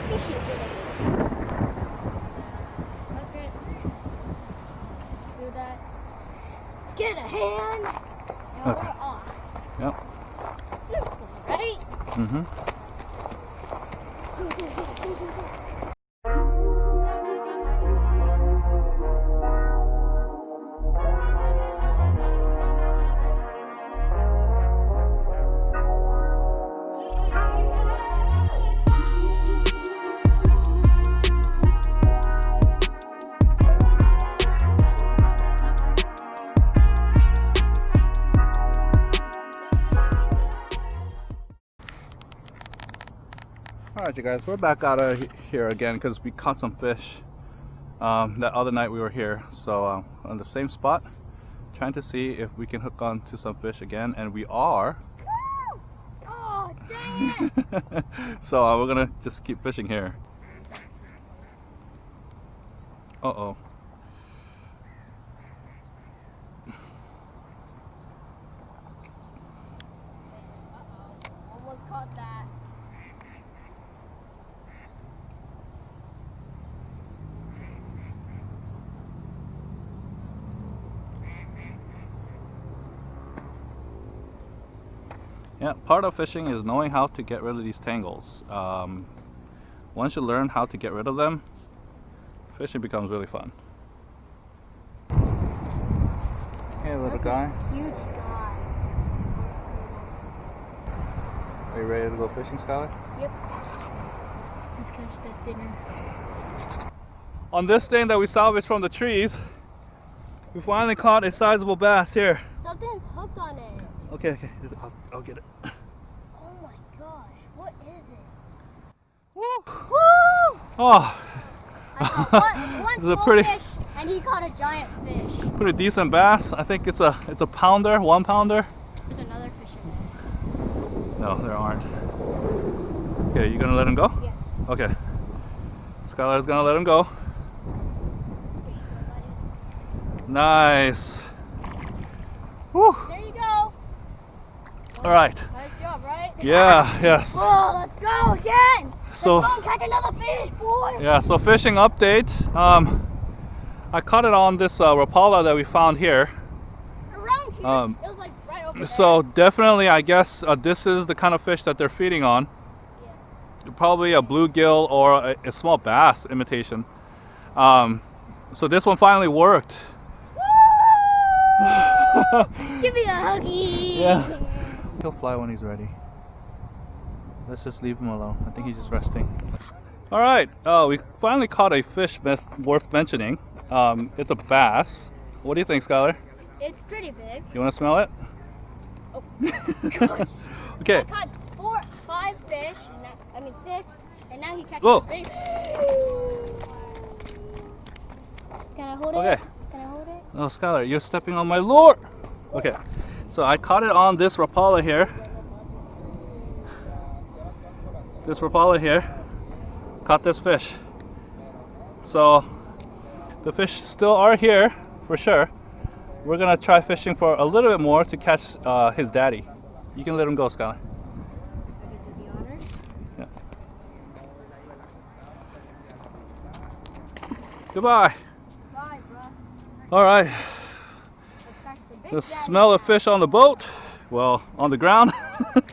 fishing today. Okay. Do that. Get a hand. And Okay. we're off. Yep. Simple, right? Mm-hmm. Alright you guys, we're back out of here again because we caught some fish that other night we were here. So on the same spot, trying to see if we can hook on to some fish again, and we are. Oh, dang it! So we're gonna just keep fishing here. Uh-oh. Almost caught that. Yeah, part of fishing is knowing how to get rid of these tangles. Once you learn how to get rid of them, fishing becomes really fun. Hey little guy. Huge guy. Are you ready to go fishing, Skyler? Yep. Let's catch that dinner. On this thing that we salvaged from the trees, we finally caught a sizable bass here. Something's hooked on it. Okay, I'll get it. Oh my gosh, what is it? Woo! Woo! Oh, I caught one this is a small pretty, fish, and he caught a giant fish. pretty decent bass. I think it's a pounder, 1 pounder. There's another fish in there. No, there aren't. Okay, you gonna let him go? Yes. Okay. Skylar's gonna let him go. Nice. Woo! There you go. All right. Nice job, right? Yeah. Yes. Oh, let's go again. So. Let's go and catch another fish, boy. Yeah. So fishing update. I caught it on this Rapala that we found here. Around here, it was like right over there. So definitely, I guess this is the kind of fish that they're feeding on. Yeah. Probably a bluegill or a small bass imitation. So this one finally worked. Give me a huggy. Yeah. He'll fly when he's ready. Let's just leave him alone. I think he's just resting. All right. We finally caught a fish worth mentioning. It's a bass. What do you think, Skyler? It's pretty big. You want to smell it? Oh gosh. Okay. I caught 5 fish. And 6. And now he catches Whoa. a big. Can I hold it? Okay. Can I hold it? Oh, Skyler, you're stepping on my lure. Okay. So I caught it on this Rapala here. This Rapala here. Caught this fish. So the fish still are here for sure. We're gonna try fishing for a little bit more to catch his daddy. You can let him go, Skyler. I can do the honors. Yeah. Goodbye. Bye, bro. All right. Let's catch the big The daddy smell of now. fish on the boat. Well, on the ground. What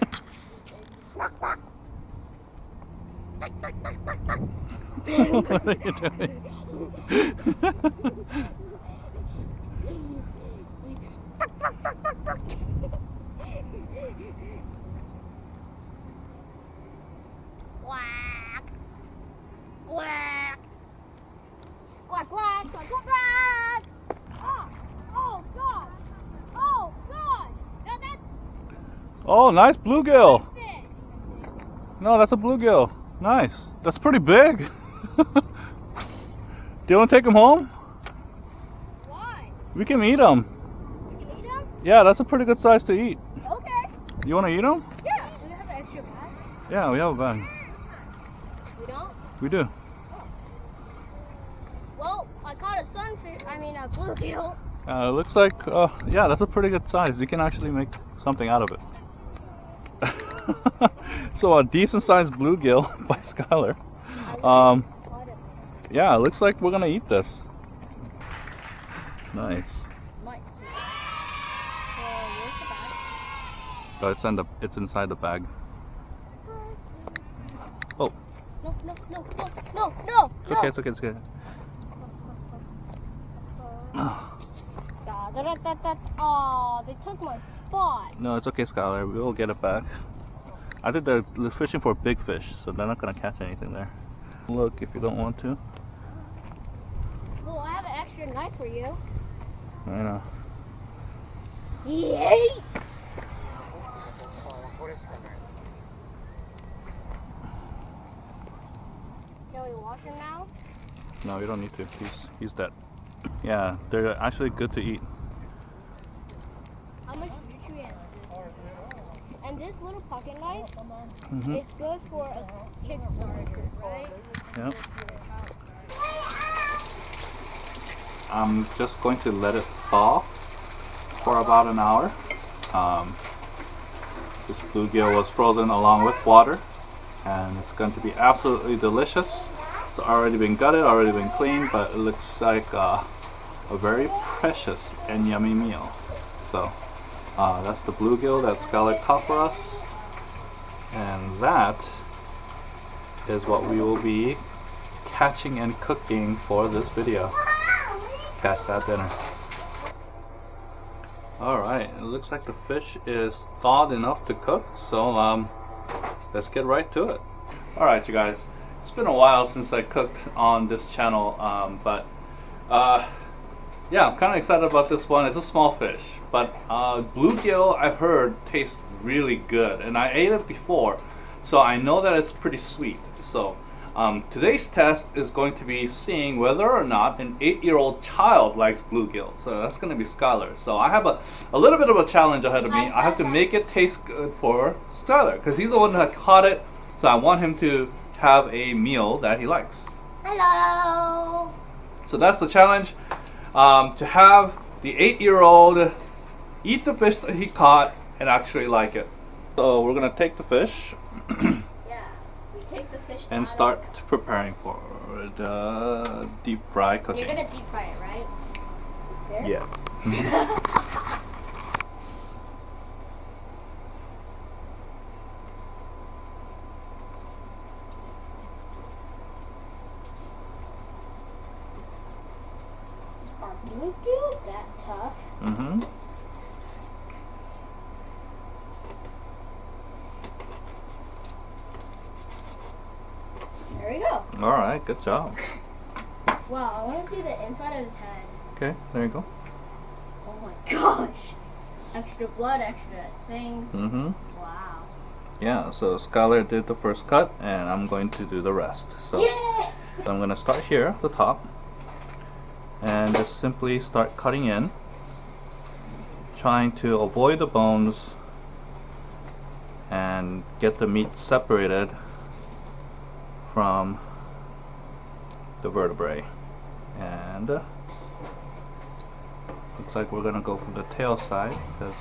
are you doing? Quack. Quack. Quack, quack, quack, quack, quack. Oh, oh, God. Oh, God. Now that's Oh, nice bluegill. fish. No, that's a bluegill. Nice. That's pretty big. Do you want to take him home? Why? We can eat them. You can eat them? Yeah, that's a pretty good size to eat. Okay. You want to eat them? Yeah. Do we have an extra bag? Yeah, we have a bag. We don't? We do. Well, I caught a a bluegill. It looks like, yeah, that's a pretty good size. You can actually make something out of it. So a decent sized bluegill by Skyler. I Yeah, it looks like we're gonna eat this. Nice. Might sweet. So where's the bag? Oh, it's inside the bag. Oh. No. It's okay, it's okay. Oh, they took my spot. No, it's okay, Skyler. We will get it back. I think they're fishing for big fish, so they're not gonna catch anything there. Look, if you don't want to. Well, I have an extra knife for you. I know. Yay! Can we wash him now? No, you don't need to. He's dead. Yeah, they're actually good to eat. How much nutrients? And this little pocket knife Mm-hmm. is good for a kickstarter, right? Yep. I'm just going to let it thaw for about an hour. This bluegill was frozen along with water, and it's going to be absolutely delicious. It's already been gutted, already been cleaned, but it looks like a very precious and yummy meal. So that's the bluegill that Skyler caught for us, and that is what we will be catching and cooking for this video. Catch that dinner. Alright, it looks like the fish is thawed enough to cook, so let's get right to it. Alright, you guys, it's been a while since I cooked on this channel, but yeah, I'm kind of excited about this one. It's a small fish, but bluegill, I've heard, tastes really good, and I ate it before, so I know that it's pretty sweet. So today's test is going to be seeing whether or not an 8-year-old child likes bluegill. So that's going to be Skyler. So I have a little bit of a challenge ahead of me. I have to make it taste good for Skyler, because he's the one that caught it, so I want him to have a meal that he likes. Hello! So that's the challenge. To have the 8-year-old eat the fish that he caught and actually like it. So we're gonna take the fish Take the fish and start preparing for the deep fry cooking. You're gonna deep fry it, right? There? Yes. Are bluegill that tough? Mm-hmm. There we go. Alright, good job. Wow, I want to see the inside of his head. Okay, there you go. Oh my gosh. Extra blood, extra things. Mm-hmm. Wow. Yeah, so Skyler did the first cut, and I'm going to do the rest. So Yeah! I'm going to start here at the top, and just simply start cutting in, trying to avoid the bones and get the meat separated from the vertebrae. And looks like we're gonna go from the tail side, because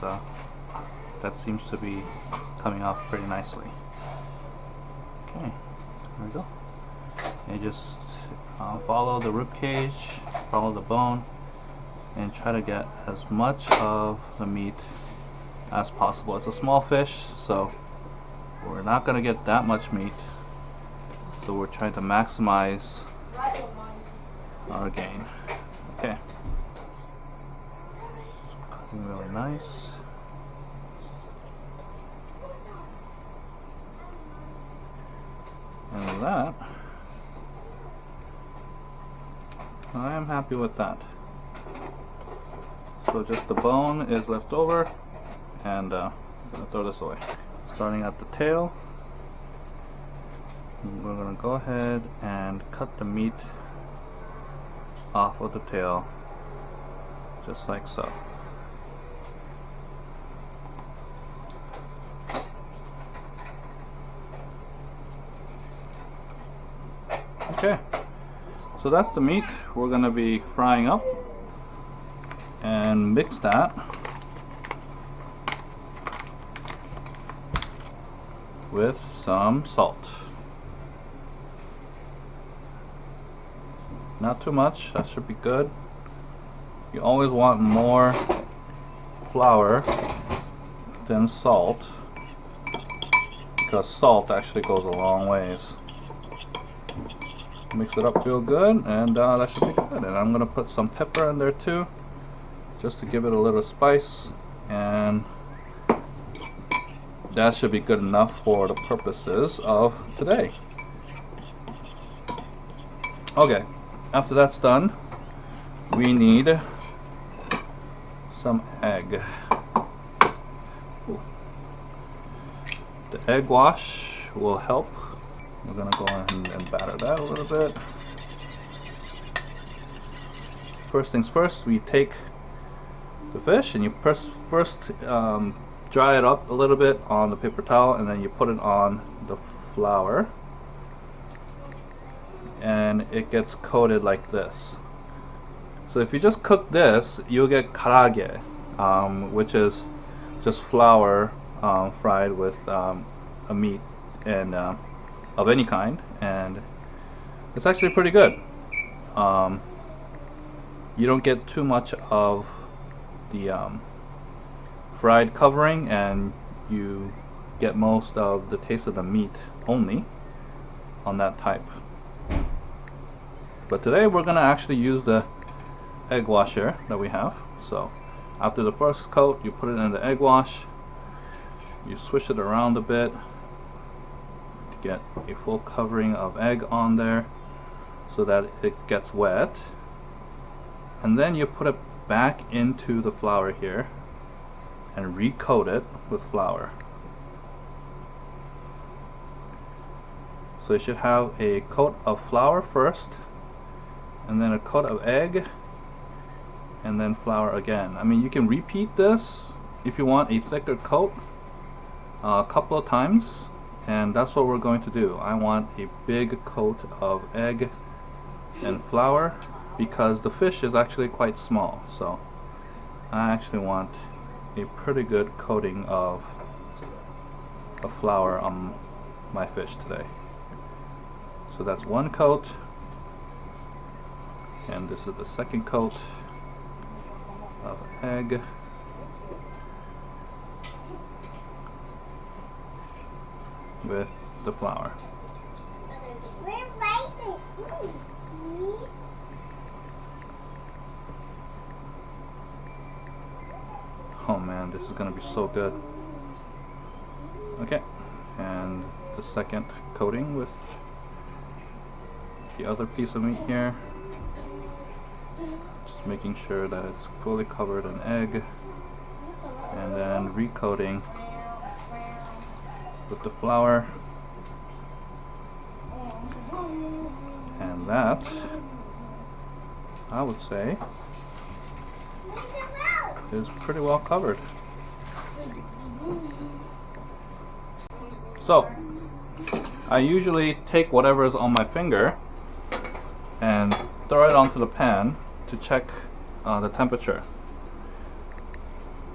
that seems to be coming off pretty nicely. Okay, there we go. And just follow the rib cage, follow the bone, and try to get as much of the meat as possible. It's a small fish, so we're not gonna get that much meat. So we're trying to maximize our gain. Okay. Cutting really nice. And that, I am happy with that. So just the bone is left over, and I'm gonna throw this away. Starting at the tail, we're gonna go ahead and cut the meat off of the tail, just like so. Okay, so that's the meat we're gonna be frying up, and mix that with some salt. Not too much, that should be good. You always want more flour than salt, because salt actually goes a long ways. Mix it up real good, and that should be good. And I'm going to put some pepper in there too, just to give it a little spice, and that should be good enough for the purposes of today. Okay, after that's done, we need some egg. Ooh. The egg wash will help. We're gonna go ahead and batter that a little bit. First things first, we take the fish and you first dry it up a little bit on the paper towel, and then you put it on the flour, and it gets coated like this. So if you just cook this, you'll get karage, which is just flour fried with a meat and of any kind, and it's actually pretty good. You don't get too much of the fried covering, and you get most of the taste of the meat only on that type. But today we're gonna actually use the egg wash here that we have. So after the first coat, you put it in the egg wash, you swish it around a bit to get a full covering of egg on there so that it gets wet, and then you put it back into the flour here and recoat it with flour. So you should have a coat of flour first, and then a coat of egg, and then flour again. I mean, you can repeat this if you want a thicker coat a couple of times, and that's what we're going to do. I want a big coat of egg and flour because the fish is actually quite small, so I actually want a pretty good coating of flour on my fish today. So that's one coat, and this is the second coat of egg. With the flour. Oh man, this is gonna be so good. Okay, and the second coating with the other piece of meat here. Just making sure that it's fully covered in egg, and then recoating with the flour, and that, I would say, is pretty well covered. So I usually take whatever is on my finger and throw it onto the pan to check the temperature.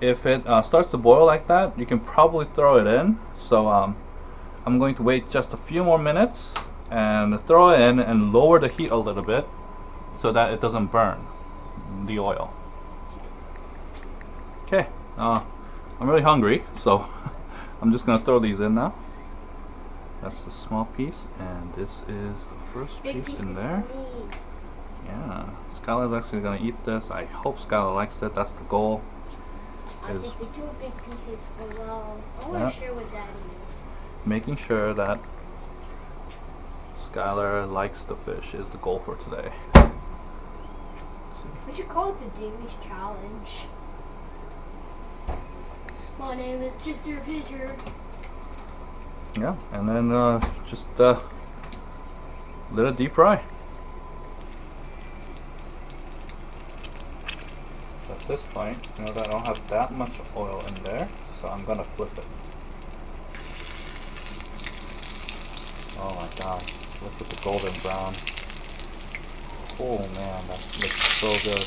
If it starts to boil like that, you can probably throw it in. So I'm going to wait just a few more minutes and throw it in and lower the heat a little bit so that it doesn't burn the oil. Okay, I'm really hungry, so I'm just gonna throw these in now. That's the small piece, and this is the first piece in there. Yeah, Skyler's actually gonna eat this. I hope Skyler likes it. That's the goal. I think the two big pieces for well. I want to share with Daddy. Making sure that Skyler likes the fish is the goal for today. We should call it the Davies Challenge. My name is just your picture. Yeah, and then just let it deep fry. At this point, you know that I don't have that much oil in there, so I'm gonna flip it. Oh my god, look at the golden brown. Oh man, that looks so good.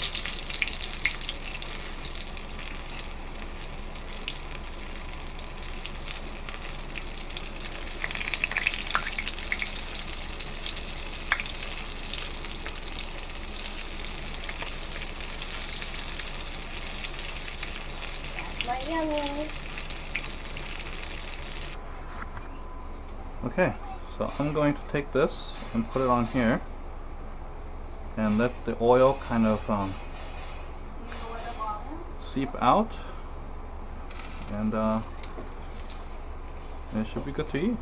Yummy. Okay, so I'm going to take this and put it on here and let the oil kind of seep out, and it should be good to eat.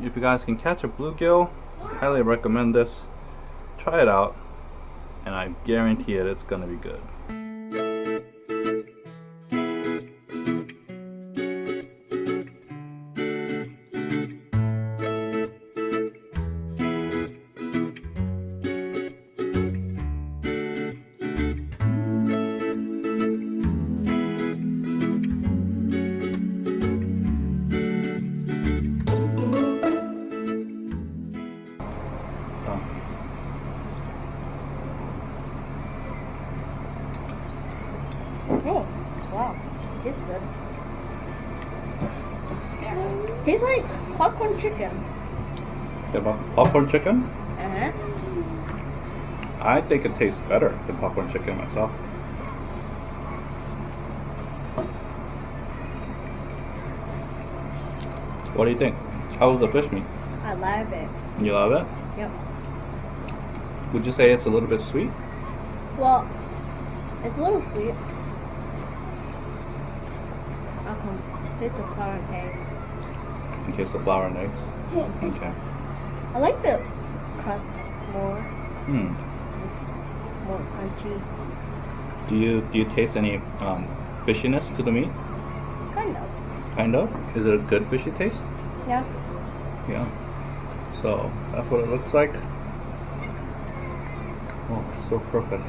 If you guys can catch a bluegill, I highly recommend this. Try it out, and I guarantee it, it's gonna be good. Oh, wow. Tastes good. Tastes like popcorn chicken. Popcorn chicken? Uh-huh. I think it tastes better than popcorn chicken myself. What do you think? How was the fish meat? I love it. You love it? Yep. Would you say it's a little bit sweet? Well, it's a little sweet. I can taste the flour and eggs. In case of flour and eggs? Yeah. Okay. I like the crust more. It's more crunchy. Do you taste any fishiness to the meat? Kind of. Kind of? Is it a good fishy taste? Yeah. Yeah. So that's what it looks like. Oh, so perfect.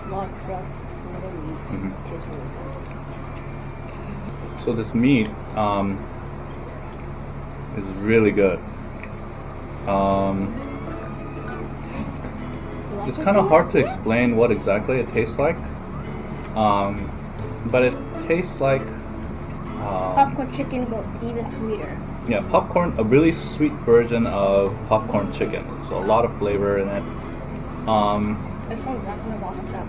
A lot of crust, a little meat. Tastes really good. So this meat is really good. It's kind of hard to explain what exactly it tastes like, but it tastes like Popcorn chicken, but even sweeter. yeah, popcorn, a really sweet version of popcorn chicken. So a lot of flavor in it. It's from Rockland Walk that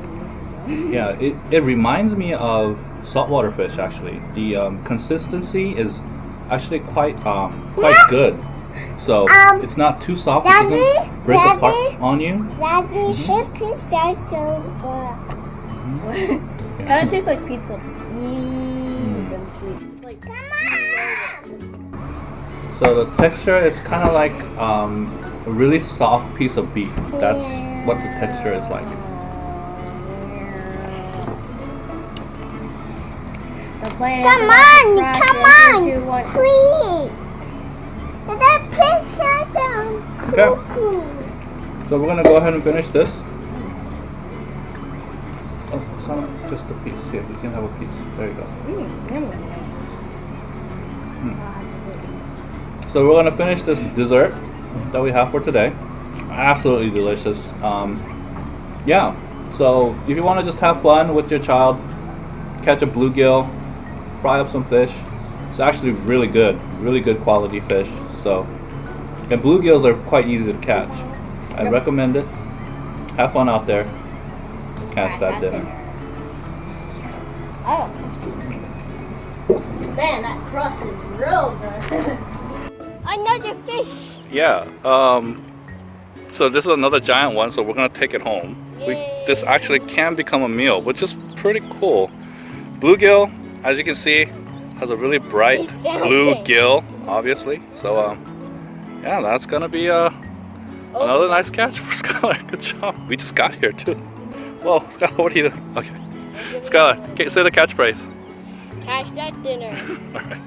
we Yeah, it reminds me of saltwater fish actually. The consistency is actually quite good. So it's not too soft. It doesn't break apart on you. Daddy, pizza so good. Kind of tastes like pizza. Even sweet. It's like, come on! So the texture is kind of like a really soft piece of beef. That's what the texture is like. Come on, please. Okay. So we're gonna go ahead and finish this. Oh, it's not just a piece. Here, you can have a piece. There you go. So we're gonna finish this dessert that we have for today. Absolutely delicious. Yeah. So if you want to just have fun with your child, catch a bluegill, fry up some fish. It's actually really good quality fish. So, and bluegills are quite easy to catch. I recommend it. Have fun out there. Catch that dinner. Oh. Man, that crust is real good. Another fish. Yeah. So this is another giant one. So we're gonna take it home. This actually can become a meal, which is pretty cool. Bluegill, as you can see, has a really bright blue gill, obviously. So yeah, that's gonna be another nice catch for Skyler. Good job. We just got here too. Whoa, Skyler, what are you doing? Okay, Skyler, say the catchphrase. Catch that dinner. All right.